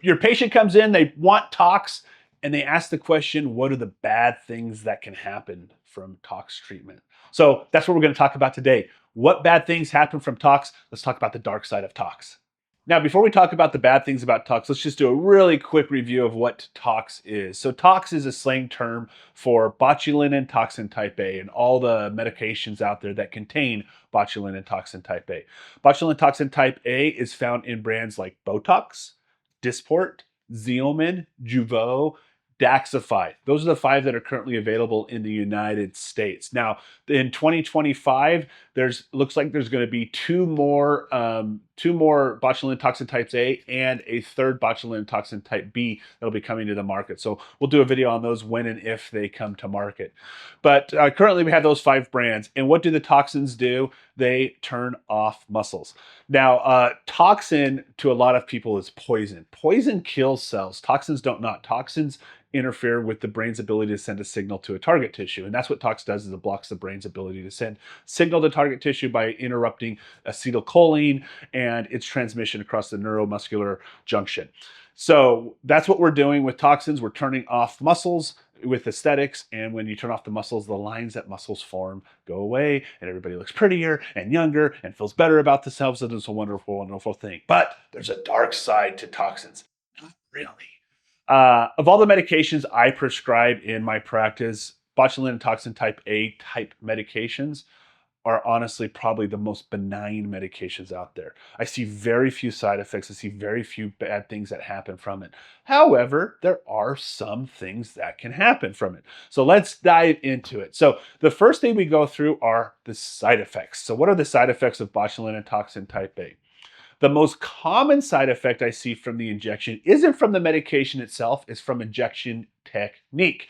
your patient comes in, they want tox, and they ask the question, what are the bad things that can happen from tox treatment? So that's what we're going to talk about today. What bad things happen from tox? Let's talk about the dark side of tox. Now, before we talk about the bad things about tox, let's just do a really quick review of what tox is. So tox is a slang term for botulinum toxin type A and all the medications out there that contain botulinum toxin type A. Botulinum toxin type A is found in brands like Botox, Dysport, Xeomin, Jeuveau, Daxxify. Those are the 5 that are currently available in the United States. Now, in 2025, looks like there's going to be two more botulinum toxin types A and a third botulinum toxin type B that'll be coming to the market. So we'll do a video on those when and if they come to market. But currently we have those 5 brands. And what do the toxins do? They turn off muscles. Now, toxin to a lot of people is poison. Poison kills cells. Toxins don't not. Toxins interfere with the brain's ability to send a signal to a target tissue. And that's what tox does, is it blocks the brain's ability to send signal to target tissue by interrupting acetylcholine and its transmission across the neuromuscular junction. So that's what we're doing with toxins. We're turning off muscles with aesthetics, and when you turn off the muscles, the lines that muscles form go away, and everybody looks prettier and younger and feels better about themselves, and it's a wonderful, wonderful thing. But there's a dark side to toxins. Not really. Of all the medications I prescribe in my practice, botulinum toxin type A type medications are honestly probably the most benign medications out there. I see very few side effects. I see very few bad things that happen from it. However, there are some things that can happen from it. So let's dive into it. So the first thing we go through are the side effects. So what are the side effects of botulinum toxin type A? The most common side effect I see from the injection isn't from the medication itself, it's from injection technique.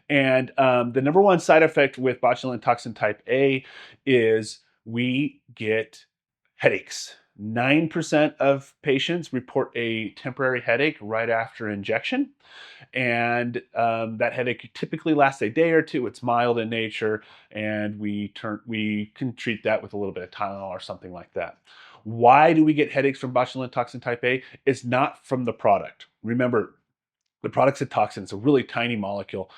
And the number one side effect with botulinum toxin type A is we get headaches. 9% of patients report a temporary headache right after injection. And that headache typically lasts a day or two. It's mild in nature, and we can treat that with a little bit of Tylenol or something like that. Why do we get headaches from botulinum toxin type A? It's not from the product. Remember, the product's a toxin. It's a really tiny molecule.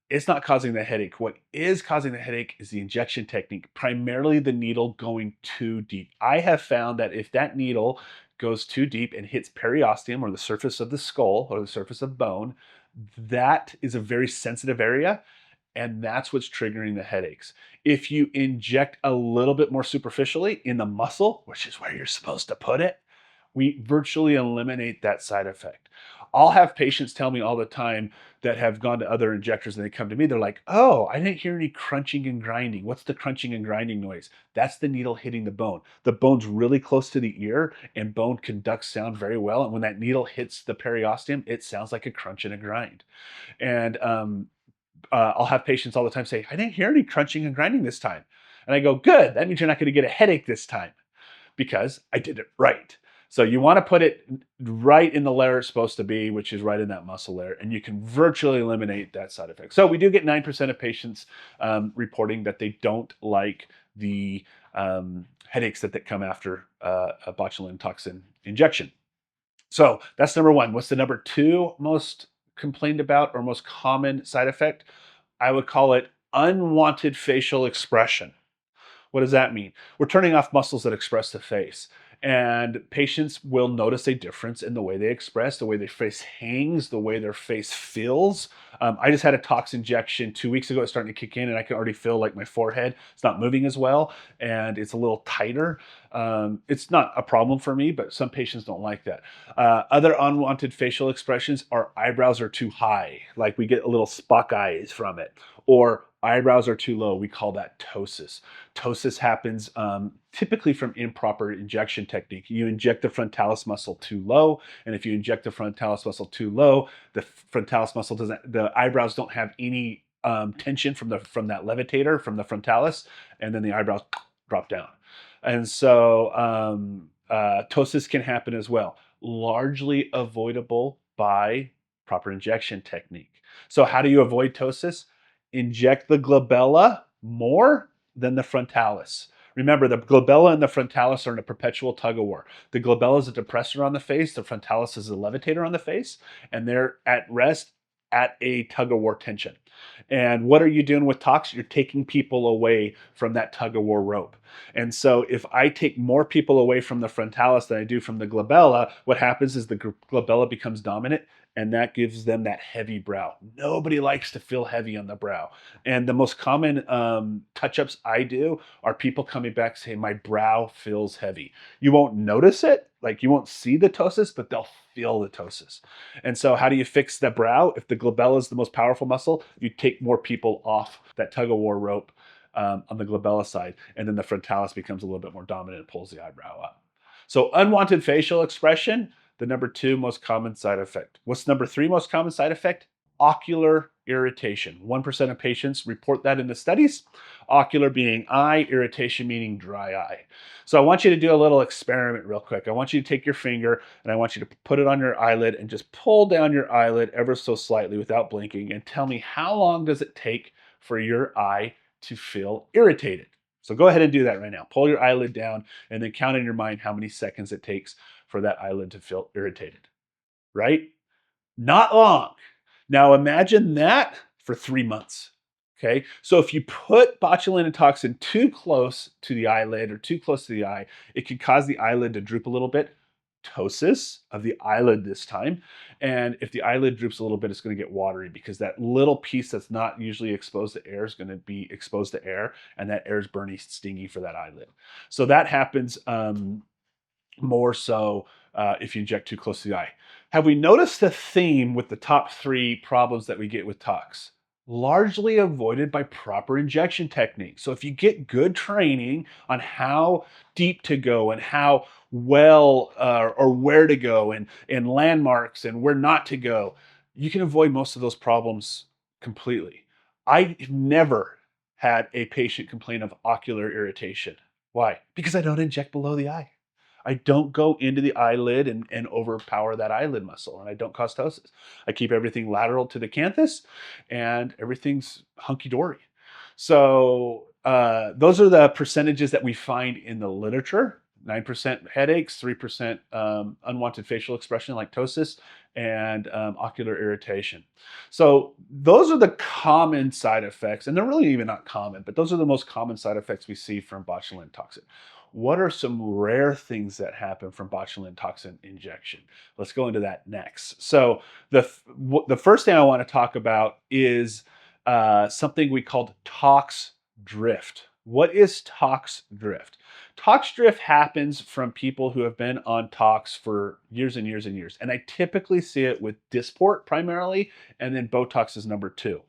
It's not causing the headache. What is causing the headache is the injection technique, primarily the needle going too deep. I have found that if that needle goes too deep and hits periosteum, or the surface of the skull or the surface of bone, that is a very sensitive area, and that's what's triggering the headaches. If you inject a little bit more superficially in the muscle, which is where you're supposed to put it, we virtually eliminate that side effect. I'll have patients tell me all the time that have gone to other injectors, and they come to me, they're like, oh, I didn't hear any crunching and grinding. What's the crunching and grinding noise? That's the needle hitting the bone. The bone's really close to the ear, and bone conducts sound very well. And when that needle hits the periosteum, it sounds like a crunch and a grind. And I'll have patients all the time say, I didn't hear any crunching and grinding this time. And I go, good, that means you're not going to get a headache this time because I did it right. So you want to put it right in the layer it's supposed to be, which is right in that muscle layer, and you can virtually eliminate that side effect. So we do get 9% of patients reporting that they don't like the headaches that come after a botulinum toxin injection. So that's number one. What's the number 2 most complained about or most common side effect? I would call it unwanted facial expression. What does that mean? We're turning off muscles that express the face. And patients will notice a difference in the way they express, the way their face hangs, the way their face feels. I just had a tox injection 2 weeks ago. It's starting to kick in, and I can already feel like my forehead, it's not moving as well, and it's a little tighter. It's not a problem for me, but some patients don't like that. Other unwanted facial expressions are eyebrows are too high, like we get a little Spock eyes from it, or eyebrows are too low. We call that ptosis. Ptosis happens typically from improper injection technique. You inject the frontalis muscle too low, and if you inject the frontalis muscle too low, the frontalis muscle the eyebrows don't have any tension from that levitator, from the frontalis, and then the eyebrows drop down. And so ptosis can happen as well, largely avoidable by proper injection technique. So how do you avoid ptosis? Inject the glabella more than the frontalis. Remember, the glabella and the frontalis are in a perpetual tug of war. The glabella is a depressor on the face, the frontalis is a levitator on the face, and they're at rest at a tug of war tension. And what are you doing with tox? You're taking people away from that tug of war rope. And so if I take more people away from the frontalis than I do from the glabella, what happens is the glabella becomes dominant, and that gives them that heavy brow. Nobody likes to feel heavy on the brow. And the most common touch-ups I do are people coming back saying, my brow feels heavy. You won't notice it, like you won't see the ptosis, but they'll feel the ptosis. And so how do you fix the brow? If the glabella is the most powerful muscle, you take more people off that tug-of-war rope on the glabella side, and then the frontalis becomes a little bit more dominant and pulls the eyebrow up. So unwanted facial expression, the number 2 most common side effect. What's number 3 most common side effect? Ocular irritation. 1% of patients report that in the studies. Ocular being eye, irritation meaning dry eye. So I want you to do a little experiment real quick. I want you to take your finger and I want you to put it on your eyelid and just pull down your eyelid ever so slightly without blinking and tell me how long does it take for your eye to feel irritated. So go ahead and do that right now. Pull your eyelid down and then count in your mind how many seconds it takes for that eyelid to feel irritated, right? Not long. Now imagine that for 3 months. Okay, so if you put botulinum toxin too close to the eyelid or too close to the eye, it can cause the eyelid to droop a little bit. Ptosis of the eyelid this time. And if the eyelid droops a little bit, it's going to get watery because that little piece that's not usually exposed to air is going to be exposed to air, and that air is burny, stingy for that eyelid. So that happens more so if you inject too close to the eye. Have we noticed the theme with the top 3 problems that we get with tox? Largely avoided by proper injection techniques. So if you get good training on how deep to go and how well or where to go and landmarks and where not to go, you can avoid most of those problems completely. I've never had a patient complain of ocular irritation. Why? Because I don't inject below the eye. I don't go into the eyelid and overpower that eyelid muscle, and I don't cause ptosis. I keep everything lateral to the canthus, and everything's hunky-dory. So those are the percentages that we find in the literature. 9% headaches, 3% unwanted facial expression like ptosis, and ocular irritation. So those are the common side effects, and they're really even not common, but those are the most common side effects we see from botulinum toxin. What are some rare things that happen from botulinum toxin injection? Let's go into that next. So the first thing I want to talk about is something we called tox drift. What is tox drift? Tox drift happens from people who have been on tox for years and years and years. And I typically see it with Dysport primarily, and then Botox is number 2.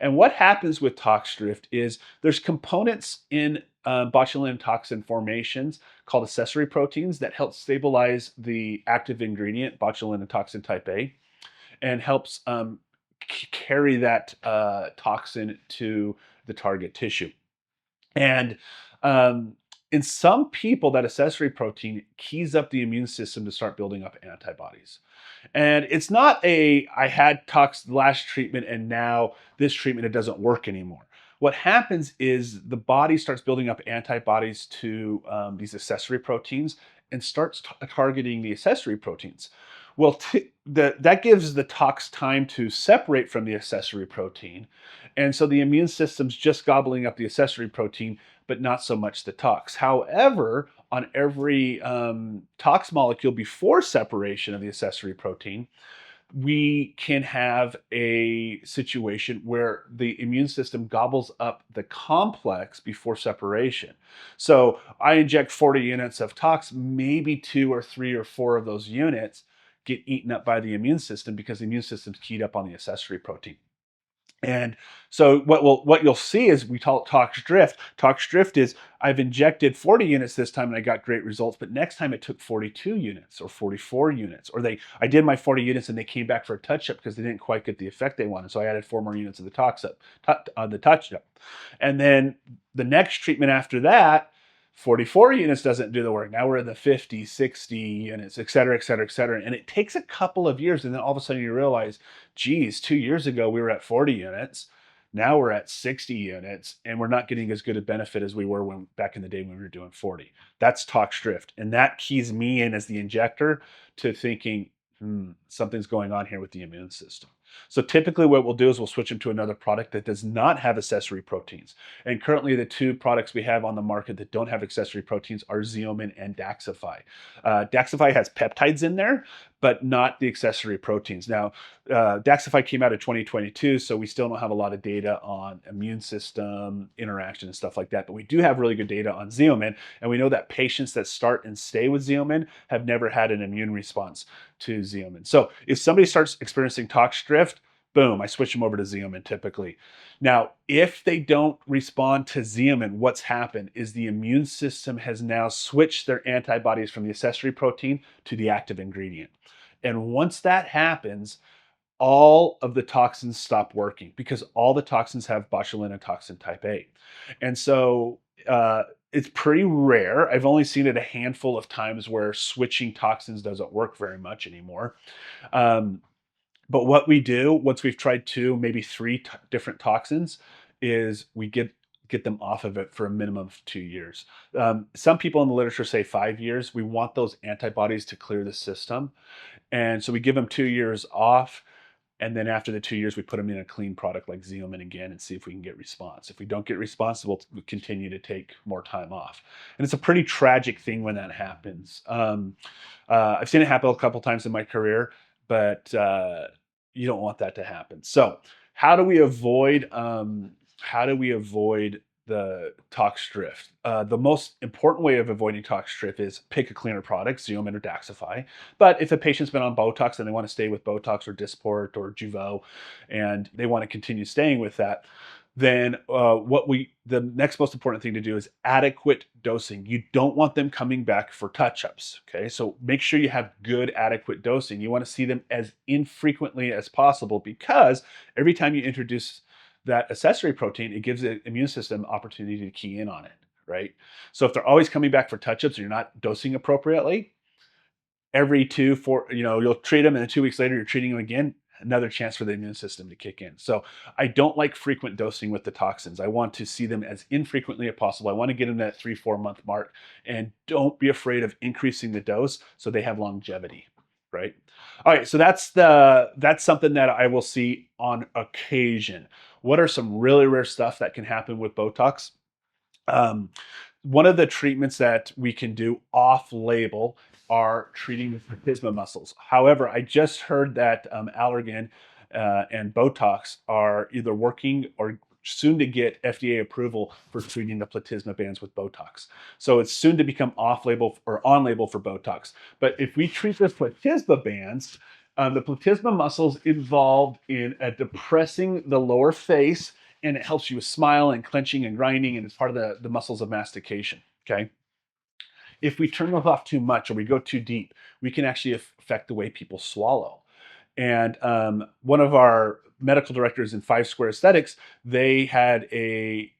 And what happens with tox drift is there's components in botulinum toxin formations called accessory proteins that help stabilize the active ingredient, botulinum toxin type A, and helps carry that toxin to the target tissue. And in some people, that accessory protein keys up the immune system to start building up antibodies. And it's not I had tox last treatment and now this treatment, it doesn't work anymore. What happens is the body starts building up antibodies to these accessory proteins and starts targeting the accessory proteins. Well, that gives the tox time to separate from the accessory protein. And so the immune system's just gobbling up the accessory protein, but not so much the tox. However, on every tox molecule before separation of the accessory protein, we can have a situation where the immune system gobbles up the complex before separation. So I inject 40 units of tox, maybe 2 or 3 or 4 of those units get eaten up by the immune system because the immune system's keyed up on the accessory protein. And so what you'll see is we call it tox drift. Tox drift is I've injected 40 units this time and I got great results, but next time it took 42 units or 44 units, or I did my 40 units and they came back for a touch-up because they didn't quite get the effect they wanted. So I added 4 more units of the the touch-up. And then the next treatment after that, 44 units doesn't do the work. Now we're in the 50, 60 units, et cetera, et cetera, et cetera. And it takes a couple of years. And then all of a sudden you realize, geez, 2 years ago we were at 40 units. Now we're at 60 units and we're not getting as good a benefit as we were when back in the day when we were doing 40. That's tox drift. And that keys me in as the injector to thinking, something's going on here with the immune system. So typically what we'll do is we'll switch them to another product that does not have accessory proteins. And currently the two products we have on the market that don't have accessory proteins are Xeomin and Daxxify. Daxxify has peptides in there, but not the accessory proteins. Now, Daxxify came out in 2022, so we still don't have a lot of data on immune system interaction and stuff like that. But we do have really good data on Xeomin, and we know that patients that start and stay with Xeomin have never had an immune response to Xeomin. So if somebody starts experiencing tox drift, boom, I switch them over to Xeomin typically. Now, if they don't respond to Xeomin, what's happened is the immune system has now switched their antibodies from the accessory protein to the active ingredient. And once that happens, all of the toxins stop working because all the toxins have botulinum toxin type A. And so it's pretty rare. I've only seen it a handful of times where switching toxins doesn't work very much anymore. Um, but what we do once we've tried two, maybe three different toxins, is we get them off of it for a minimum of 2 years. Some people in the literature say 5 years. We want those antibodies to clear the system, and so we give them 2 years off. And then after the 2 years, we put them in a clean product like Xeomin again and see if we can get response. If we don't get response, we'll continue to take more time off. And it's a pretty tragic thing when that happens. I've seen it happen a couple times in my career, but you don't want that to happen. So how do we avoid the tox drift? The most important way of avoiding tox drift is pick a cleaner product, Xeomin or Daxxify. But if a patient's been on Botox and they want to stay with Botox or Dysport or Jeuveau, and they want to continue staying with that, then the next most important thing to do is adequate dosing. You don't want them coming back for touch-ups. Okay, so make sure you have good, adequate dosing. You want to see them as infrequently as possible because every time you introduce that accessory protein, it gives the immune system opportunity to key in on it, right? So if they're always coming back for touch-ups and you're not dosing appropriately, every 2, 4, you'll treat them and then 2 weeks later you're treating them again, another chance for the immune system to kick in. So I don't like frequent dosing with the toxins. I want to see them as infrequently as possible. I want to get them at 3-4 month mark, and don't be afraid of increasing the dose so they have longevity, right? All right, so that's something that I will see on occasion. What are some really rare stuff that can happen with Botox? Um, One of the treatments that we can do off-label are treating the platysma muscles. However, I just heard that Allergan and Botox are either working or soon to get FDA approval for treating the platysma bands with Botox. So it's soon to become off-label or on-label for Botox. But if we treat the platysma bands, the platysma muscles involved in depressing the lower face, and it helps you with smile and clenching and grinding, and it's part of the muscles of mastication. Okay. If we turn those off too much or we go too deep, we can actually affect the way people swallow. And one of our medical directors in Five Square Aesthetics, they had a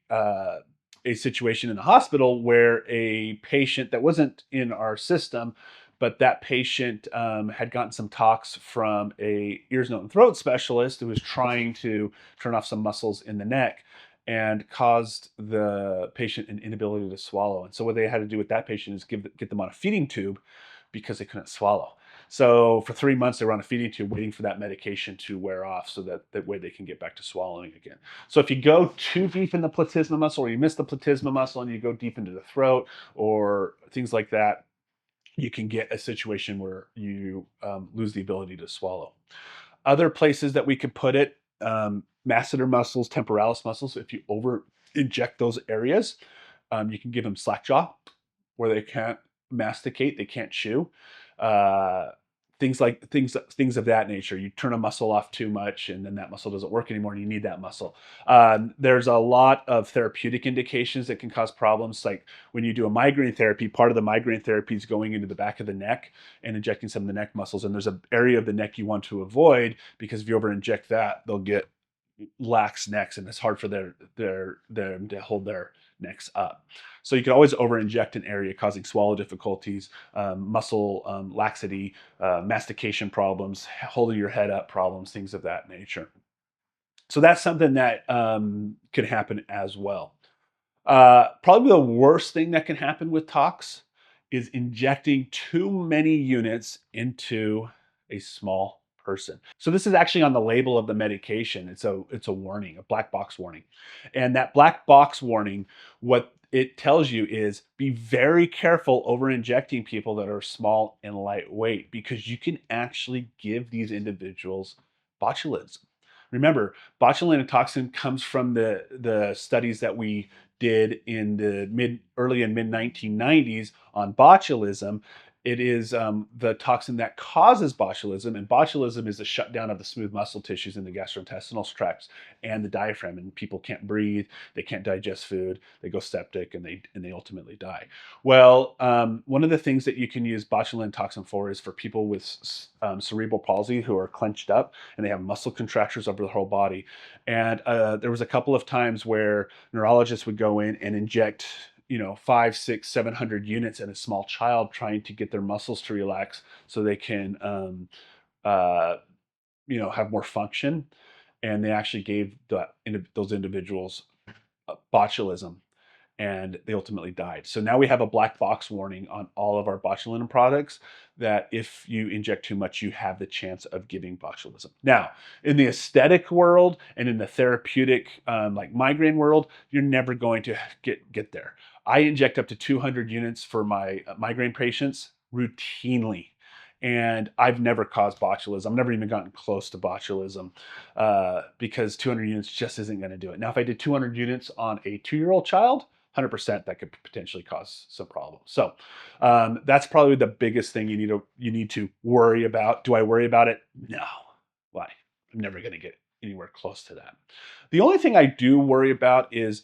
situation in the hospital where a patient that wasn't in our system, but that patient had gotten some tox from a ears, nose, and throat specialist who was trying to turn off some muscles in the neck and caused the patient an inability to swallow. And so what they had to do with that patient is get them on a feeding tube because they couldn't swallow. So for 3 months, they were on a feeding tube waiting for that medication to wear off so that way they can get back to swallowing again. So if you go too deep in the platysma muscle or you miss the platysma muscle and you go deep into the throat or things like that, you can get a situation where you lose the ability to swallow. Other places that we could put it, masseter muscles, temporalis muscles, if you over inject those areas, you can give them slack jaw where they can't masticate, they can't chew. Uh, things of that nature. You turn a muscle off too much, and then that muscle doesn't work anymore, and you need that muscle. There's a lot of therapeutic indications that can cause problems, like when you do a migraine therapy. Part of the migraine therapy is going into the back of the neck and injecting some of the neck muscles, and there's an area of the neck you want to avoid because if you over inject that, they'll get lax necks, and it's hard for them to hold their necks up. So you can always over inject an area, causing swallow difficulties, muscle laxity, mastication problems, holding your head up problems, things of that nature. So that's something that can happen as well. Probably the worst thing that can happen with tox is injecting too many units into a small person. So this is actually on the label of the medication. It's a warning, a black box warning. And that black box warning, what it tells you is be very careful over injecting people that are small and lightweight because you can actually give these individuals botulism. Remember, botulinum toxin comes from the studies that we did in the early and mid 1990s on botulism. It is the toxin that causes botulism, and botulism is a shutdown of the smooth muscle tissues in the gastrointestinal tracts and the diaphragm, and people can't breathe, they can't digest food, they go septic, and they ultimately die. Well, one of the things that you can use botulinum toxin for is for people with cerebral palsy who are clenched up and they have muscle contractures over the whole body. And there was a couple of times where neurologists would go in and inject 5, 6, 700 units in a small child trying to get their muscles to relax so they can uh, have more function, and they actually gave those individuals botulism, and they ultimately died. So now we have a black box warning on all of our botulinum products that if you inject too much, you have the chance of giving botulism. Now, in the aesthetic world and in the therapeutic, like migraine world, you're never going to get there. I inject up to 200 units for my migraine patients routinely. And I've never caused botulism. I've never even gotten close to botulism because 200 units just isn't going to do it. Now, if I did 200 units on a 2-year-old child, 100% that could potentially cause some problems. So that's probably the biggest thing you need to worry about. Do I worry about it? No. Why? I'm never going to get anywhere close to that. The only thing I do worry about is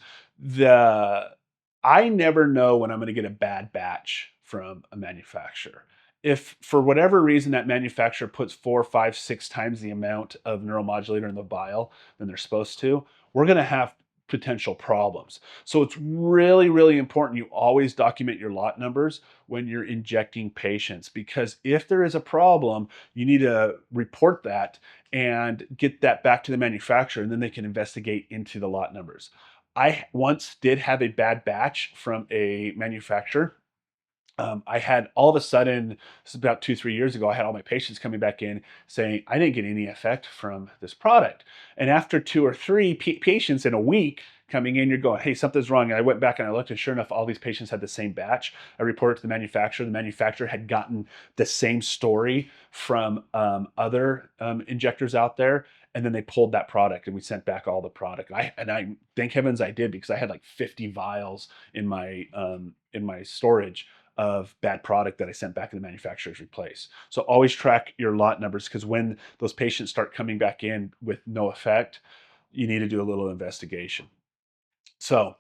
I never know when I'm going to get a bad batch from a manufacturer. If for whatever reason that manufacturer puts 4, 5, 6 times the amount of neuromodulator in the vial than they're supposed to, we're going to have potential problems. So it's really, really important you always document your lot numbers when you're injecting patients, because if there is a problem, you need to report that and get that back to the manufacturer, and then they can investigate into the lot numbers. I once did have a bad batch from a manufacturer. I had all of a sudden, this is about 2, 3 years ago, I had all my patients coming back in saying, I didn't get any effect from this product. And after 2 or 3 patients in a week coming in, you're going, hey, something's wrong. And I went back and I looked, and sure enough, all these patients had the same batch. I reported to the manufacturer. The manufacturer had gotten the same story from other injectors out there. And then they pulled that product, and we sent back all the product. I thank heavens I did, because I had like 50 vials in my storage of bad product that I sent back to the manufacturer's replace. So always track your lot numbers, because when those patients start coming back in with no effect, you need to do a little investigation. So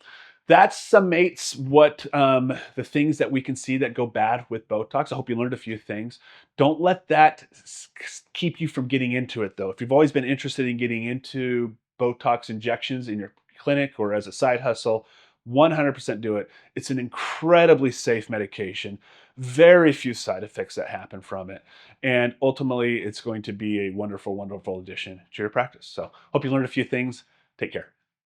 that summates what the things that we can see that go bad with Botox. I hope you learned a few things. Don't let that keep you from getting into it, though. If you've always been interested in getting into Botox injections in your clinic or as a side hustle, 100% do it. It's an incredibly safe medication, very few side effects that happen from it. And ultimately, it's going to be a wonderful, wonderful addition to your practice. So hope you learned a few things. Take care.